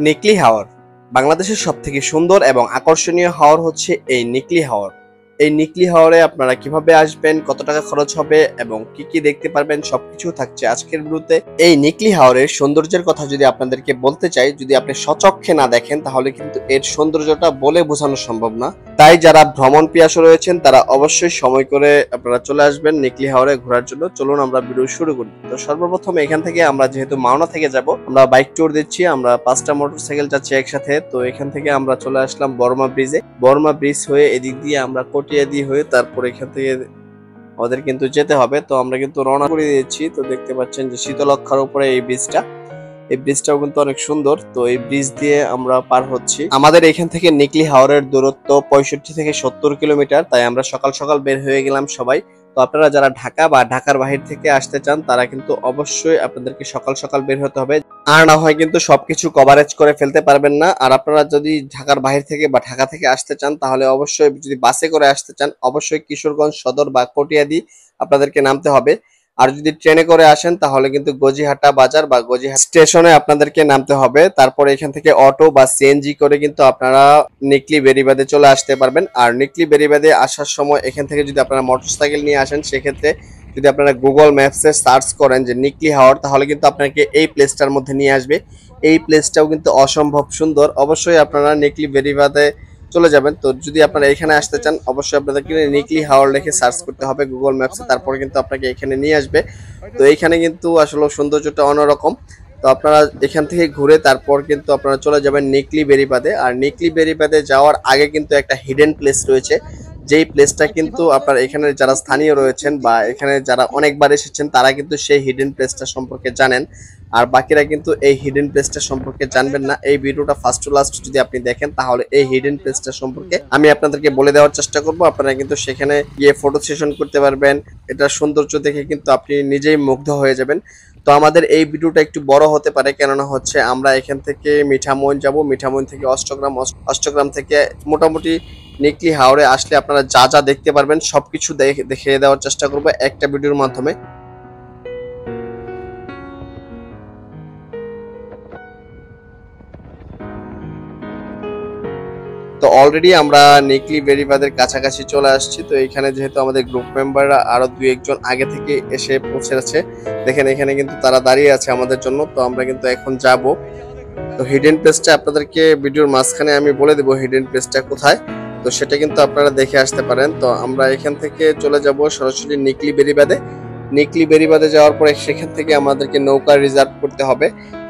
নিকলি হাওর বাংলাদেশের সবথেকে সুন্দর এবং আকর্ষণীয় হাওর হচ্ছে এই নিকলি হাওর। এই নিকলি হাওরে আপনারা কিভাবে আসবেন, কত টাকা খরচ হবে এবং কি কি দেখতে পারবেন সবকিছু থাকছে আজকের ভিডিওতে। এই নিকলি হাওরের সৌন্দর্যের কথা যদি আপনাদেরকে বলতে চাই, যদি আপনি স্বচক্ষে না দেখেন তাহলে কিন্তু এর সৌন্দর্যটা বলে বোঝানো সম্ভব না। তাই যারা ভ্রমণ পিয়াসু রয়েছেন তারা অবশ্যই সময় করে আপনারা চলে আসবেন নিকলি হাওরে ঘোরার জন্য। চলুন আমরা ভিডিও শুরু করি। তো সর্বপ্রথম এখান থেকে আমরা যেহেতু মাওনা থেকে যাব, আমরা বাইক ট্যুর দিচ্ছি, আমরা 5টা মোটরসাইকেল যাচ্ছি একসাথে। তো এখান থেকে আমরা চলে আসলাম বর্মা ব্রিজে। বর্মা ব্রিজ হয়ে এদিক দিয়ে আমরা কটিয়াদি হয়ে তারপর এখান থেকে আমাদের কিন্তু যেতে হবে। তো আমরা কিন্তু রওনা করে দিয়েছি। তো দেখতে পাচ্ছেন যে শীতলক্ষার উপরে এই ব্রিজটা, এই ব্রিজটাও কিন্তু অনেক সুন্দর। তো এই ব্রিজ দিয়ে আমরা পার হচ্ছি। আমাদের এখান থেকে নিকলি হাওরের দূরত্ব 65 থেকে 70 কিলোমিটার। তাই আমরা সকাল সকাল বের হয়ে গেলাম সবাই। তো আপনারা যারা ঢাকা বা ঢাকার বাহির থেকে আসতে চান তারা কিন্তু অবশ্যই আপনাদেরকে সকাল সকাল বের হতে হবে, আর না হয় কিন্তু সবকিছু কভারেজ করে ফেলতে পারবেন না। আর আপনারা যদি ঢাকার বাহির থেকে বা ঢাকা থেকে আসতে চান তাহলে অবশ্যই, যদি বাসে করে আসতে চান অবশ্যই কিশোরগঞ্জ সদর বা কটিয়াদি আপনাদেরকে নামতে হবে। আর যদি ট্রেনে করে আসেন তাহলে কিন্তু গজিহাটা বাজার বা গজিহাট স্টেশনে আপনাদেরকে নামতে হবে। তারপরে এখান থেকে অটো বা সিএনজি করে কিন্তু আপনারা নিকলি বেরিবাদে চলে আসতে পারবেন। আর নিকলি বেরিবাদে আসার সময় এখান থেকে যদি আপনারা মোটরসাইকেল নিয়ে আসেন, সেক্ষেত্রে যদি আপনারা গুগল ম্যাপসে সার্চ করেন যে নিকলি হাওর, তাহলে কিন্তু আপনাকে এই প্লেসটার মধ্যে নিয়ে আসবে। এই প্লেসটাও কিন্তু অসম্ভব সুন্দর। অবশ্যই আপনারা নিকলি বেরিবাদে চলে যাবেন। তো যদি আপনারা এখানে আসতে চান অবশ্যই আপনাদেরকে নিকলি হাওর লিখে সার্চ করতে হবে গুগল ম্যাপসে, তারপরে কিন্তু আপনাকে এখানে নিয়ে আসবে। তো এইখানে কিন্তু আসলে সৌন্দর্যটা অন্যরকম। তো আপনারা এখান থেকে ঘুরে তারপর কিন্তু আপনারা চলে যাবেন নিকলি বেরিবাদে। আর নিকলি বেরিবাদে যাওয়ার আগে কিন্তু একটা হিডেন প্লেস রয়েছে, যেই প্লেসটা কিন্তু আপনারা এখানে যারা স্থানীয় রয়েছেন বা এখানে যারা অনেকবার এসেছেন তারা কিন্তু সেই হিডেন প্লেসটা সম্পর্কে জানেন, আর বাকিরা কিন্তু এই হিডেন প্লেসটা সম্পর্কে জানবেন না। এই ভিডিওটা ফার্স্ট টু লাস্ট যদি আপনি দেখেন তাহলে এই হিডেন প্লেসটা সম্পর্কে আমি আপনাদেরকে বলে দেওয়ার চেষ্টা করব। আপনারা কিন্তু সেখানে গিয়ে ফটো সেশন করতে পারবেন। এটা সৌন্দর্য দেখে কিন্তু আপনি নিজেই মুগ্ধ হয়ে যাবেন। তো আমাদের এই ভিডিওটা একটু বড় হতে পারে, কেননা হচ্ছে আমরা এখান থেকে মিঠামইন যাব, মিঠামইন থেকে অষ্টগ্রাম, অষ্টগ্রাম থেকে মোটামুটি নিকলি হাওরে আসলে আপনারা যা যা দেখতে পারবেন সবকিছু দেখিয়ে দেওয়ার চেষ্টা করব একটা ভিডিওর মাধ্যমে। তো অলরেডি আমরা নিকলি বেরিবাদের কাছাকাছি চলে আসছি। তো এখানে যেহেতু আমাদের গ্রুপ মেম্বাররা আরো 2-1 জন আগে থেকে এসে পৌঁছেছে, দেখেন এখানে কিন্তু তারা দাঁড়িয়ে আছে আমাদের জন্য। তো আমরা কিন্তু এখন যাব। তো হিডেন প্লেসটা আপনাদেরকে ভিডিওর মাঝখানে আমি বলে দেবো হিডেন প্লেসটা কোথায়, তো সেটা কিন্তু আপনারা দেখে আসতে পারেন। তো আমরা এখান থেকে চলে যাব সরাসরি নিকলি বেরিবাদে। নিকলি বেরিবাদে যাওয়ার পরে সেখান থেকে আমাদেরকে নৌকা রিজার্ভ করতে হবে,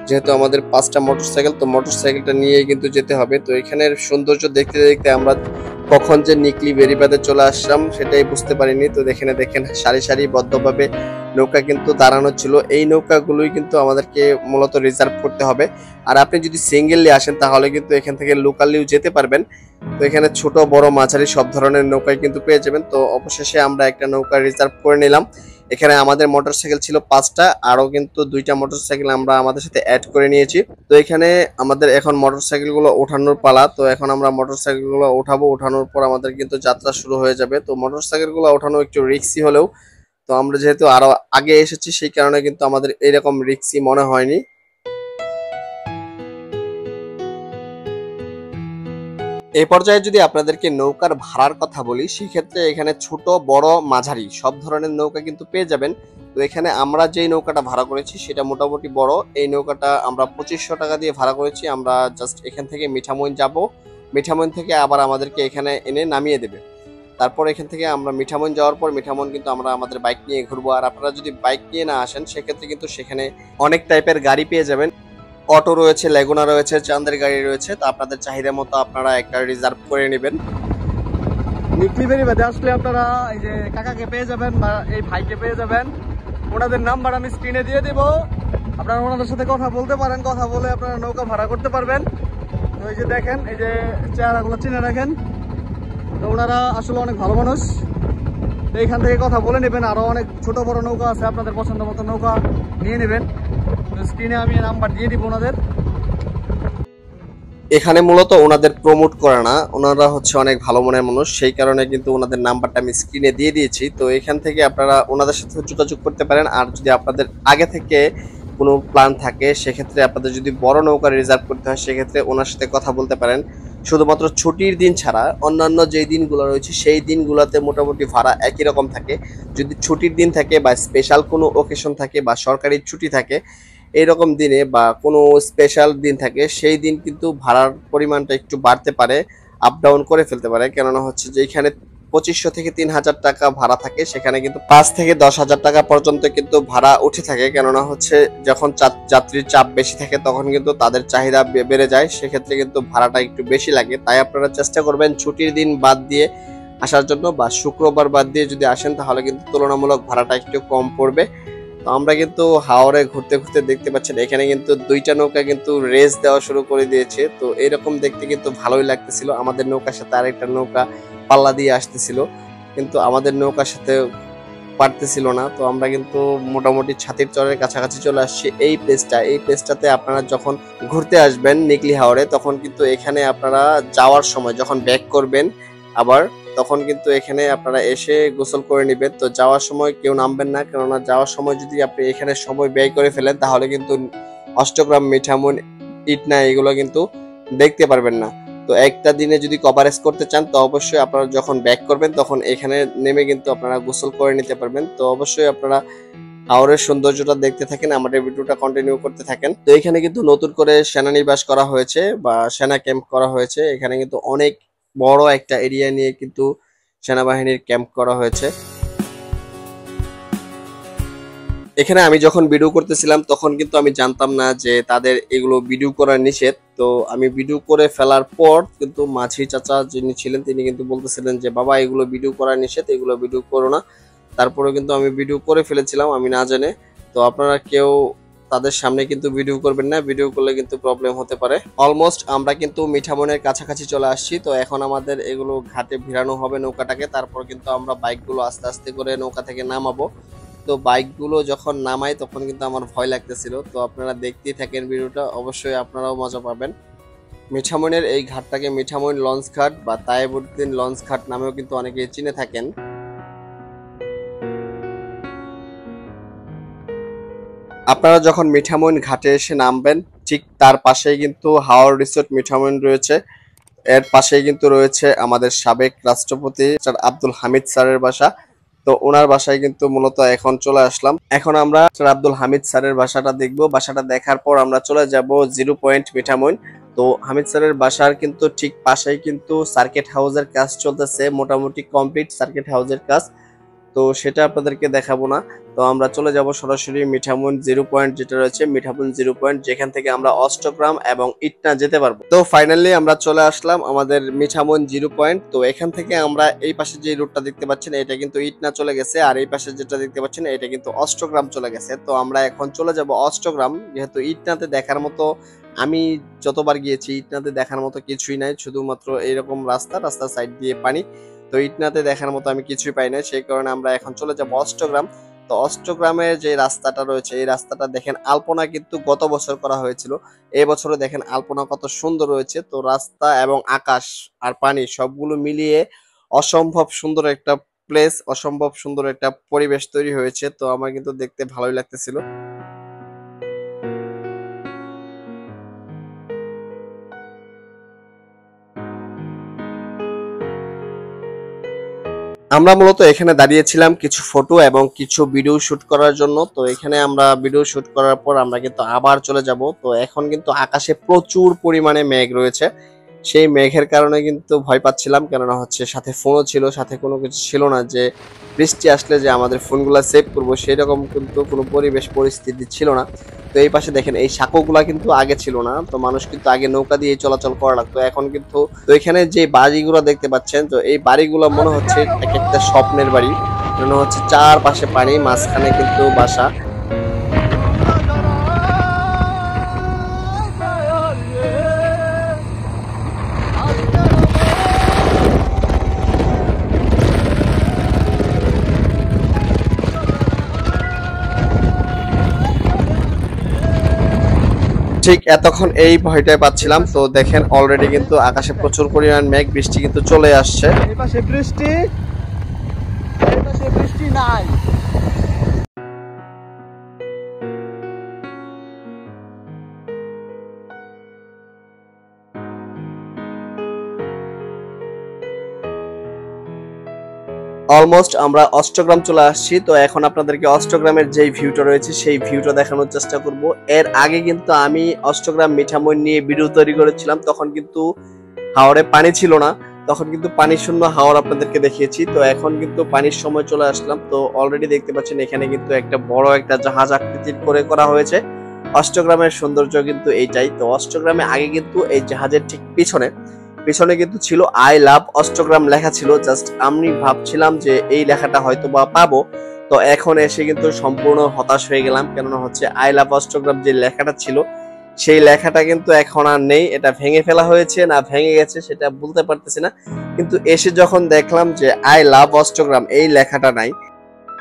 যেহেতু আমাদের 5টা মোটরসাইকেল, তো মোটরসাইকেলটা নিয়ে কিন্তু যেতে হবে। তো এখানের সৌন্দর্য দেখতে দেখতে আমরা কখন যে নিকলি বেরিবাদে চলে আসলাম সেটাই বুঝতে পারিনি। তো দেখেন সারি সারিবদ্ধভাবে নৌকা কিন্তু দাঁড়ানো ছিল। এই নৌকাগুলোই কিন্তু আমাদেরকে মূলত রিজার্ভ করতে হবে। আর আপনি যদি সিঙ্গেলি আসেন তাহলে কিন্তু এখান থেকে লোকালিও যেতে পারবেন। তো এখানে ছোট বড় মাঝারি সব ধরনের নৌকাই কিন্তু পেয়ে যাবেন। তো অবশেষে আমরা একটা নৌকা রিজার্ভ করে নিলাম। এখানে আমাদের মোটরসাইকেল ছিল 5টা, আরো কিন্তু 2টা মোটরসাইকেল আমরা আমাদের সাথে অ্যাড করে নিয়েছি। তো এখানে আমাদের এখন মোটরসাইকেল গুলো ওঠানোর পালা। তো এখন আমরা মোটরসাইকেল গুলো ওঠাবো, ওঠানোর পর আমাদের কিন্তু যাত্রা শুরু হয়ে যাবে। তো মোটরসাইকেল গুলো ওঠানো একটু রিস্কি হলেও, তো আমরা যেহেতু আরো আগে এসেছি সেই কারণে কিন্তু আমাদের এরকম রিস্কি মনে হয়নি। এই পর্যায়ে যদি আপনাদেরকে নৌকার ভাড়ার কথা বলি, সেক্ষেত্রে এখানে ছোট বড় মাঝারি সব ধরনের নৌকা কিন্তু পেয়ে যাবেন। তো এখানে আমরা যেই নৌকাটা ভাড়া করেছি সেটা মোটামুটি বড়। এই নৌকাটা আমরা 2500 টাকা দিয়ে ভাড়া করেছি। আমরা জাস্ট এখান থেকে মিঠামইন যাব, মিঠামইন থেকে আবার আমাদেরকে এখানে এনে নামিয়ে দেবে। তারপর এখান থেকে আমরা মিঠামইন যাওয়ার পর মিঠামইন কিন্তু আমরা আমাদের বাইক নিয়ে ঘুরবো। আর আপনারা যদি বাইক নিয়ে না আসেন সেক্ষেত্রে কিন্তু সেখানে অনেক টাইপের গাড়ি পেয়ে যাবেন। অটো রয়েছে, লেগুনা রয়েছে, চাঁদের গাড়ি রয়েছে। তো আপনাদের চাহিদা মতো আপনারা একটা রিজার্ভ করে নেবেন। নিকলি বেরিবাদে আসলে আপনারা এই যে কাকাকে পেয়ে যাবেন বা এই ভাইকে পেয়ে যাবেন। ওনাদের নাম্বার আমি স্ক্রিনে দিয়ে দিব, আপনারা ওনাদের সাথে কথা বলতে পারেন। কথা বলে আপনারা নৌকা ভাড়া করতে পারবেন। তো এই যে দেখেন, এই যে চেহারাগুলো চিনে রাখেন। তো ওনারা আসলে অনেক ভালো মানুষ। তো এইখান থেকে কথা বলে নেবেন। আরো অনেক ছোট বড় নৌকা আছে, আপনাদের পছন্দ মতো নৌকা নিয়ে নেবেন। তো স্ক্রিনে আমি নাম্বার দিয়ে দিব ওনাদের। এখানে মূলত ওনাদের প্রমোট করে না, ওনারা হচ্ছে অনেক ভালো মনের মানুষ, সেই কারণে কিন্তু ওনাদের নাম্বারটা আমি স্ক্রিনে দিয়ে দিয়েছি। তো এখান থেকে আপনারা ওনাদের সাথে যোগাযোগ করতে পারেন। আর যদি আপনাদের আগে থেকে কোনো প্ল্যান থাকে, সেক্ষেত্রে আপনাদের যদি বড় নৌকা রিজার্ভ করতে হয় সেক্ষেত্রে ওনার সাথে কথা বলতে পারেন। শুধুমাত্র ছুটির দিন ছাড়া অন্যান্য যেই দিনগুলো রয়েছে সেই দিনগুলোতে মোটামুটি ভাড়া একই রকম থাকে। যদি ছুটির দিন থাকে বা স্পেশাল কোনো ওকেশন থাকে বা সরকারি ছুটি থাকে এইরকম দিনে বা কোনো স্পেশাল দিন থাকে, সেই দিন কিন্তু ভাড়ার পরিমাণটা একটু বাড়তে পারে, আপ ডাউন করে ফেলতে পারে। কেননা হচ্ছে যে এখানে 2500 থেকে 3000 টাকা ভাড়া থাকে, সেখানে কিন্তু 5 থেকে 10,000 টাকা পর্যন্ত কিন্তু ভাড়া উঠে থাকে। কেননা হচ্ছে যখন যাত্রীর চাপ বেশি থাকে তখন কিন্তু তাদের চাহিদা বেড়ে যায়, সেক্ষেত্রে কিন্তু ভাড়াটা একটু বেশি লাগে। তাই আপনারা চেষ্টা করবেন ছুটির দিন বাদ দিয়ে আসার জন্য, বা শুক্রবার বাদ দিয়ে যদি আসেন তাহলে কিন্তু তুলনামূলক ভাড়াটা একটু কম পড়বে। তো আমরা কিন্তু হাওরে ঘুরতে ঘুরতে দেখতে পাচ্ছেন এখানে কিন্তু দুইটা নৌকা কিন্তু রেস দেওয়া শুরু করে দিয়েছে। তো এরকম দেখতে কিন্তু ভালোই লাগতেছিল। আমাদের নৌকার সাথে আরেকটা নৌকা পাল্লা দিয়ে আসতেছিল, কিন্তু আমাদের নৌকার সাথে পারতেছিল না। তো আমরা কিন্তু মোটামুটি ছাতির চরের কাছাকাছি চলে আসছি। এই প্লেসটাতে আপনারা যখন ঘুরতে আসবেন নিকলি হাওরে, তখন কিন্তু এখানে আপনারা যাওয়ার সময় যখন ব্যাক করবেন আবার, তখন কিন্তু এখানে আপনারা এসে গোসল করে নেবেন। তো যাওয়ার সময় কেউ নামবেন না, কেননা যাওয়ার সময় যদি আপনি এখানে সময় ব্যয় করে ফেলেন তাহলে কিন্তু অষ্টগ্রাম, মিঠামুন, ইটনা এগুলো কিন্তু দেখতে পারবেন না। তো একটা দিনে যদি কভারেজ করতে চান তো অবশ্যই আপনারা যখন ব্যাক করবেন তখন এখানে নেমে কিন্তু আপনারা গোসল করে নিতে পারবেন। তো অবশ্যই আপনারা হাওরের সৌন্দর্যটা দেখতে থাকেন, আমাদের ভিডিওটা কন্টিনিউ করতে থাকেন। তো এখানে কিন্তু নতুন করে সেনানিবাস করা হয়েছে বা সেনা ক্যাম্প করা হয়েছে। এখানে কিন্তু অনেক বড় একটা এরিয়া নিয়ে কিন্তু সেনাবাহিনীর ক্যাম্প করা হয়েছে। এখানে আমি যখন ভিডিও করতেছিলাম তখন কিন্তু আমি জানতাম না যে তাদের এগুলো ভিডিও করা নিষেধ। তো আমি ভিডিও করে ফেলার পর কিন্তু মাঝি চাচা যিনি ছিলেন তিনি কিন্তু বলতেছিলেন যে বাবা এগুলো ভিডিও করা নিষেধ, এগুলো ভিডিও করো না। তারপরে কিন্তু আমি ভিডিও করে ফেলেছিলাম আমি না জেনে। তো আপনারা কেউ তাদের সামনে কিন্তু ভিডিও করবেন না, ভিডিও করলে কিন্তু প্রবলেম হতে পারে। অলমোস্ট আমরা কিন্তু মিঠামনের কাছাকাছি চলে আসছি। তো এখন আমাদের এগুলো ঘাটে ভিড়ানো হবে নৌকাটাকে, তারপর কিন্তু আমরা বাইকগুলো আস্তে আস্তে করে নৌকা থেকে নামাবো। তো বাইকগুলো যখন নামাই তখন কিন্তু আমার ভয় লাগতেছিল। তো আপনারা দেখতেই থাকেন ভিডিওটা, অবশ্যই আপনারাও মজা পাবেন। মিঠামইনের এই ঘাটটাকে মিঠামইন লঞ্চ ঘাট বা তায়েবুদ্দিন লঞ্চ ঘাট নামেও কিন্তু অনেকে চিনে থাকেন। আপনারা যখন মিঠামইন ঘাটে এসে নামবেন ঠিক তার পাশেই কিন্তু হাওর রিসোর্ট মিঠামইন রয়েছে। এর পাশেই কিন্তু রয়েছে আমাদের সাবেক রাষ্ট্রপতি স্যার আব্দুল হামিদ স্যারের বাসা। তো ওনার বাসায় কিন্তু মূলত এখন চলে আসলাম। এখন আমরা স্যার আব্দুল হামিদ স্যারের বাসাটা দেখবো। বাসাটা দেখার পর আমরা চলে যাব 0 পয়েন্ট মিঠামইন। তো হামিদ স্যারের বাসার কিন্তু ঠিক পাশেই কিন্তু সার্কিট হাউসের কাজ চলতেছে, মোটামুটি কমপ্লিট সার্কিট হাউসের কাজ। তো সেটা আপনাদেরকে দেখাবো না। তো আমরা চলে যাব সরাসরি মিঠামইন 0 পয়েন্ট যেটা রয়েছে, মিঠামইন 0 পয়েন্ট, যেখান থেকে আমরা অষ্টগ্রাম এবং ইটনা যেতে পারবো। তো ফাইনালি আমরা চলে আসলাম আমাদের মিঠামইন 0 পয়েন্ট। তো এখান থেকে আমরা এই পাশে যে রুটটা দেখতে পাচ্ছেন এটা কিন্তু ইটনা চলে গেছে, আর এই পাশে যেটা দেখতে পাচ্ছেন এটা কিন্তু অষ্টগ্রাম চলে গেছে। তো আমরা এখন চলে যাব অষ্টগ্রাম, যেহেতু ইটনাতে দেখার মতো আমি যতবার গিয়েছি ইটনাতে দেখার মতো কিছুই নাই, শুধুমাত্র এইরকম রাস্তার সাইড দিয়ে পানি। তো ইটনাতে দেখার মতো আমি কিছুই পাই না, সেই কারণে আমরা এখন চলে যাব অষ্টগ্রাম। তো অষ্টগ্রামের যে রাস্তাটা রয়েছে এই রাস্তাটা দেখেন আলপনা কিন্তু গত বছর করা হয়েছিল, এই বছরে দেখেন আলপনা কত সুন্দর রয়েছে। তো রাস্তা এবং আকাশ আর পানি সবগুলো মিলিয়ে অসম্ভব সুন্দর একটা প্লেস, অসম্ভব সুন্দর একটা পরিবেশ তৈরি হয়েছে। তো আমার কিন্তু দেখতে ভালোই লাগতেছিল। আমরা মূলত এখানে দাঁড়িয়েছিলাম কিছু ফটো এবং কিছু ভিডিও শুট করার জন্য। তো এখানে আমরা ভিডিও শুট করার পর আমরা কিন্তু আবার চলে যাব। তো এখন কিন্তু আকাশে প্রচুর পরিমাণে মেঘ রয়েছে, সেই মেঘের কারণে কিন্তু ভয় পাচ্ছিলাম, কেননা হচ্ছে সাথে ফোনও ছিল, সাথে কোনো কিছু ছিল না যে বৃষ্টি আসলে যে আমাদের ফোনগুলো সেভ করবো সেই রকম কিন্তু কোনো পরিবেশ পরিস্থিতি ছিল না। তো এই পাশে দেখেন এই সাঁকোগুলা কিন্তু আগে ছিল না, তো মানুষ কিন্তু আগে নৌকা দিয়ে চলাচল করা লাগতো, এখন কিন্তু। তো এখানে যে বাড়িগুলো দেখতে পাচ্ছেন, তো এই বাড়িগুলো মনে হচ্ছে এক একটা স্বপ্নের বাড়ি, মনে হচ্ছে চারপাশে পানি, মাঝখানে কিন্তু বাসা। ঠিক এতক্ষণ এই ভয়টাই পাচ্ছিলাম। তো দেখেন অলরেডি কিন্তু আকাশে প্রচুর পরিমাণ মেঘ, বৃষ্টি কিন্তু চলে আসছে। এই পাশে বৃষ্টি, এই পাশে বৃষ্টি নাই। অলমোস্ট আমরা অষ্টগ্রাম চলে আসছি। তো এখন আপনাদেরকে অষ্টগ্রামের যেই ভিউটা রয়েছে সেই ভিউটা দেখানোর চেষ্টা করব। এর আগে কিন্তু আমি অষ্টগ্রাম মিঠামইন নিয়ে ভিডিও তৈরি করেছিলাম, তখন কিন্তু হাওরে পানি ছিল না, তখন কিন্তু পানি শূন্য হাওর আপনাদেরকে দেখিয়েছি। তো এখন কিন্তু পানির সময় চলে আসলাম। তো অলরেডি দেখতে পাচ্ছেন এখানে কিন্তু একটা বড় একটা জাহাজ আকৃতির করে করা হয়েছে। অষ্টগ্রামের সৌন্দর্য কিন্তু এইটাই। তো অষ্টগ্রামে আগে কিন্তু এই জাহাজের ঠিক পিছনে কিন্তু ছিল আই লাভ অষ্টগ্রাম লেখা ছিল। জাস্ট আমি ভাবছিলাম যে এই লেখাটা হয়তো বা পাবো, তো এখন এসে কিন্তু সম্পূর্ণ হতাশ হয়ে গেলাম। কেননা হচ্ছে আই লাভ অষ্টগ্রাম যে লেখাটা ছিল সেই লেখাটা কিন্তু এখন আর নেই। এটা ভেঙে ফেলা হয়েছে না ভেঙে গেছে সেটা বলতে পারতেছি না, কিন্তু এসে যখন দেখলাম যে আই লাভ অষ্টগ্রাম এই লেখাটা নাই,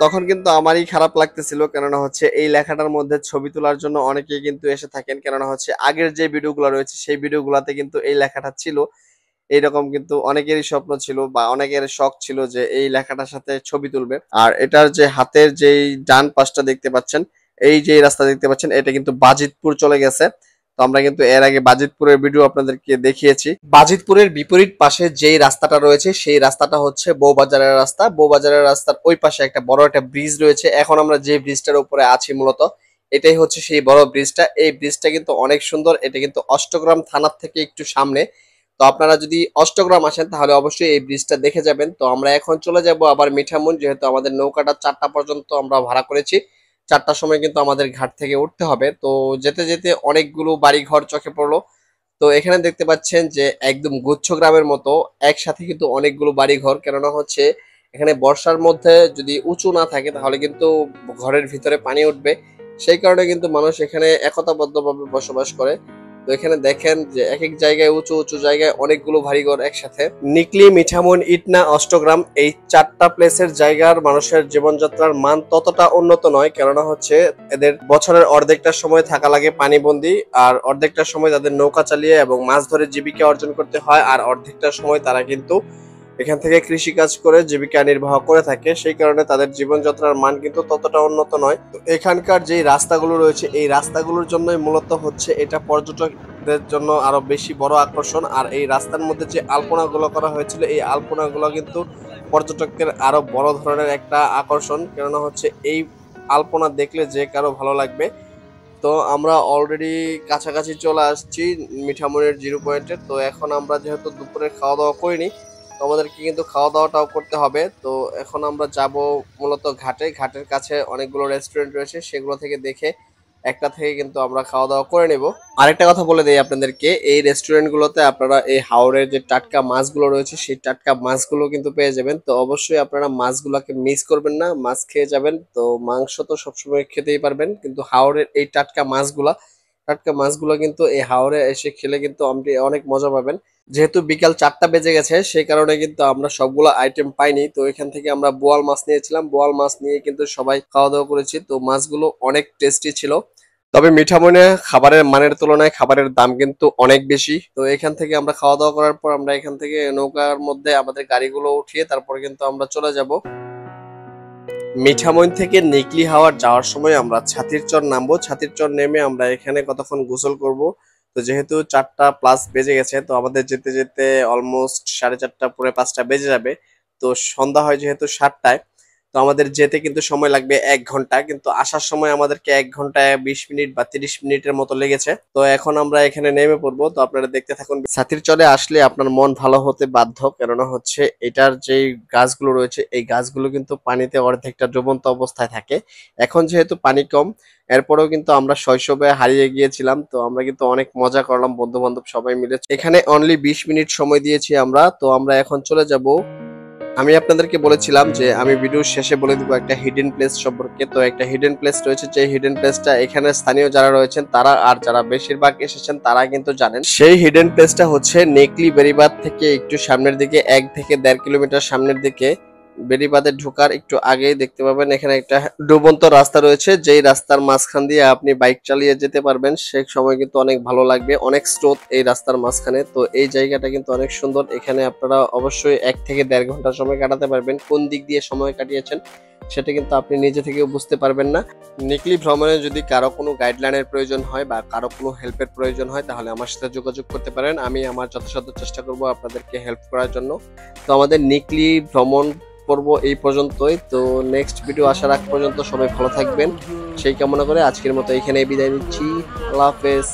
তখন কিন্তু আমারই খারাপ লাগতেছিল। কেননা হচ্ছে এই লেখাটার মধ্যে ছবি তোলার জন্য অনেকেই কিন্তু এসে থাকেন। কেননা হচ্ছে আগের যে ভিডিওগুলো রয়েছে সেই ভিডিওগুলোতে কিন্তু এই লেখাটা ছিল। এইরকম কিন্তু অনেকেরই স্বপ্ন ছিল বা অনেকের শখ ছিল যে এই লেখাটার সাথে ছবি তুলবে। আর এটার যে হাতের যেই ডান পাশটা দেখতে পাচ্ছেন, এই যে রাস্তা দেখতে পাচ্ছেন, এটা কিন্তু বাজিতপুর চলে গেছে। তো আমরা কিন্তু এর আগে বাজিতপুরের ভিডিও আপনাদেরকে দেখিয়েছি। বাজিতপুরের বিপরীত পাশে যেই রাস্তাটা রয়েছে সেই রাস্তাটা হচ্ছে বউবাজারের রাস্তা। বউবাজারের রাস্তার ওই পাশে একটা বড় একটা ব্রিজ রয়েছে। এখন আমরা যে ব্রিজটার উপরে আছি মূলত এটাই হচ্ছে সেই বড় ব্রিজটা। এই ব্রিজটা কিন্তু অনেক সুন্দর। এটা কিন্তু অষ্টগ্রাম থানার থেকে একটু সামনে। তো আপনারা যদি অষ্টগ্রাম আসেন তাহলে অবশ্যই এই ব্রিজটা দেখে যাবেন। তো আমরা এখন চলে যাব আবার মিঠামইন, যেহেতু আমাদের নৌকাটা 4টা পর্যন্ত আমরা ভাড়া করেছি। 4টার সময় কিন্তু আমাদের ঘাট থেকে উঠতে হবে। তো যেতে যেতে অনেকগুলো বাড়ি ঘর চোখে পড়লো। তো এখানে দেখতে পাচ্ছেন যে একদম গুচ্ছ গ্রামের মতো একসাথে কিন্তু অনেকগুলো বাড়ি ঘর। কেননা হচ্ছে এখানে বর্ষার মধ্যে যদি উঁচু না থাকে তাহলে কিন্তু ঘরের ভিতরে পানি উঠবে। সেই কারণে কিন্তু মানুষ এখানে একতাবদ্ধভাবে বসবাস করে। তো এখানে দেখেন যে এক এক জায়গায় উঁচু উঁচু জায়গায় অনেকগুলো বাড়িঘর একসাথে। নিকলি, মিঠামইন, ইটনা, অষ্টগ্রাম এই 4টা প্লেসের জায়গার মানুষের জীবনযাত্রার মান ততটা উন্নত নয়। কেননা হচ্ছে এদের বছরের অর্ধেকটা সময় থাকা লাগে পানিবন্দী, আর অর্ধেকটা সময় তাদের নৌকা চালিয়ে এবং মাছ ধরে জীবিকা অর্জন করতে হয়, আর অর্ধেকটা সময় তারা কিন্তু এখান থেকে কৃষিকাজ করে জীবিকা নির্বাহ করে থাকে। সেই কারণে তাদের জীবনযাত্রার মান কিন্তু ততটা উন্নত নয়। তো এখানকার যে রাস্তাগুলো রয়েছে এই রাস্তাগুলোর জন্যই মূলত হচ্ছে এটা পর্যটকদের জন্য আরো বেশি বড় আকর্ষণ। আর এই রাস্তার মধ্যে যে আলপনাগুলো করা হয়েছিল এই আলপনাগুলো কিন্তু পর্যটকদের আরো বড় ধরনের একটা আকর্ষণ। কেননা হচ্ছে এই আলপনা দেখলে যে কারো ভালো লাগবে। তো আমরা অলরেডি কাছাকাছি চলে আসছি মিঠামইনের জিরো পয়েন্টে। তো এখন আমরা যেহেতু দুপুরে খাওয়া দাওয়া করিনি, তো আমাদেরকে কিন্তু খাওয়া দাওয়াটাও করতে হবে। তো এখন আমরা যাব মূলত ঘাটে। ঘাটের কাছে অনেকগুলো রেস্টুরেন্ট রয়েছে, সেগুলো থেকে দেখে একটা থেকে কিন্তু আমরা খাওয়া দাওয়া করে নেব। আরেকটা কথা বলে দেই আপনাদেরকে, এই রেস্টুরেন্টগুলোতে আপনারা এই হাওরের যে টাটকা মাছগুলো রয়েছে সেই টাটকা মাছগুলো কিন্তু পেয়ে যাবেন। তো অবশ্যই আপনারা মাছগুলোকে মিস করবেন না, মাছ খেয়ে যাবেন। তো মাংস তো সবসময় খেতেই পারবেন, কিন্তু হাওরের এই টাটকা মাছগুলো কিন্তু এই হাওরে এসে খেলে কিন্তু আপনি অনেক মজা পাবেন। যেহেতু বিকাল 4টা বেজে গেছে সেই কারণে কিন্তু আমরা সবগুলো আইটেম পাইনি। তো এখান থেকে আমরা বোয়াল মাছ নিয়েছিলাম, বোয়াল মাছ নিয়ে কিন্তু সবাই খাওয়া দাওয়া করেছি। তো মাছগুলো অনেক টেস্টি ছিল। তবে মিঠামইনে খাবারের মানের তুলনায় খাবারের দাম কিন্তু অনেক বেশি। তো এখান থেকে আমরা খাওয়া দাওয়া করার পর আমরা এখান থেকে নৌকার মধ্যে আমাদের গাড়িগুলো উঠিয়ে তারপর কিন্তু আমরা চলে যাব। মিঠামইন থেকে নিকলি হাওর যাওয়ার সময় আমরা ছাতির চর নামবো। ছাতির চর নেমে আমরা এখানে কতক্ষণ গোসল করব। তো যেহেতু 4টা প্লাস বেজে গেছে, তো আমাদের যেতে যেতে অলমোস্ট 4:30 পরে 5টা বেজে যাবে। তো সন্ধ্যা হয় যেহেতু 7টায়, তো আমাদের যেতে কিন্তু সময় লাগবে 1 ঘন্টা, কিন্তু আসার সময় আমাদেরকে 1 ঘন্টায় 20 মিনিট বা 30 মিনিটের মতো লেগেছে। তো এখন আমরা এখানে নেমে পড়বো। তো আপনারা দেখতে থাকুন। ছাতির চরে আসলে আপনার মন ভালো হতে বাধ্য। কেননা হচ্ছে এটার যেই গাছগুলো রয়েছে এই গাছগুলো কিন্তু পানিতে অর্ধেকটা ডুবন্ত অবস্থায় থাকে। এখন যেহেতু পানি কম, এরপরেও কিন্তু আমরা শৈশবে হারিয়ে গিয়েছিলাম। তো আমরা কিন্তু অনেক মজা করলাম বন্ধু বান্ধব সবাই মিলে। এখানে অনলি 20 মিনিট সময় দিয়েছি আমরা। তো আমরা এখন চলে যাব। আমি আপনাদেরকে বলেছিলাম যে আমি ভিডিওর শেষে বলে দিব একটা হিডেন প্লেস সম্পর্কে। তো একটা হিডেন প্লেস রয়েছে, যে হিডেন প্লেসটা এখানে স্থানীয় যারা রয়েছেন তারা আর যারা বেশিরভাগ এসেছেন তারা কিন্তু জানেন। সেই হিডেন প্লেসটা হচ্ছে নেকলি বেড়িবাঁধ থেকে একটু সামনের দিকে, 1 থেকে 1.5 কিলোমিটার সামনের দিকে। বেড়িবাঁধে ঢোকার একটু আগেই দেখতে পাবেন এখানে একটা ডুবন্ত রাস্তা রয়েছে, যেই রাস্তার মাঝখান দিয়ে আপনি বাইক চালিয়ে যেতে পারবেন। সেই সময় কিন্তু অনেক ভালো লাগবে, অনেক স্রোত এই রাস্তার মাঝখানে। তো এই জায়গাটা কিন্তু অনেক সুন্দর। এখানে আপনারা অবশ্যই 1 থেকে 1.5 ঘন্টা সময় কাটাতে পারবেন। কোন দিক দিয়ে সময় কাটিয়েছেন সেটা কিন্তু আপনি নিজে থেকেও বুঝতে পারবেন না। নিকলি ভ্রমণে যদি কারো কোনো গাইডলাইনের প্রয়োজন হয় বা কারো কোনো হেল্পের প্রয়োজন হয় তাহলে আমার সাথে যোগাযোগ করতে পারেন। আমি আমার যথাসাধ্য চেষ্টা করব আপনাদেরকে হেল্প করার জন্য। তো আমাদের নিকলি ভ্রমণ পর্ব এই পর্যন্তই। তো নেক্সট ভিডিও আসার আগ পর্যন্ত সবাই ভালো থাকবেন সেই কামনা করে আজকের মতো এখানে বিদায় নিচ্ছি। আল্লাহ হাফেজ।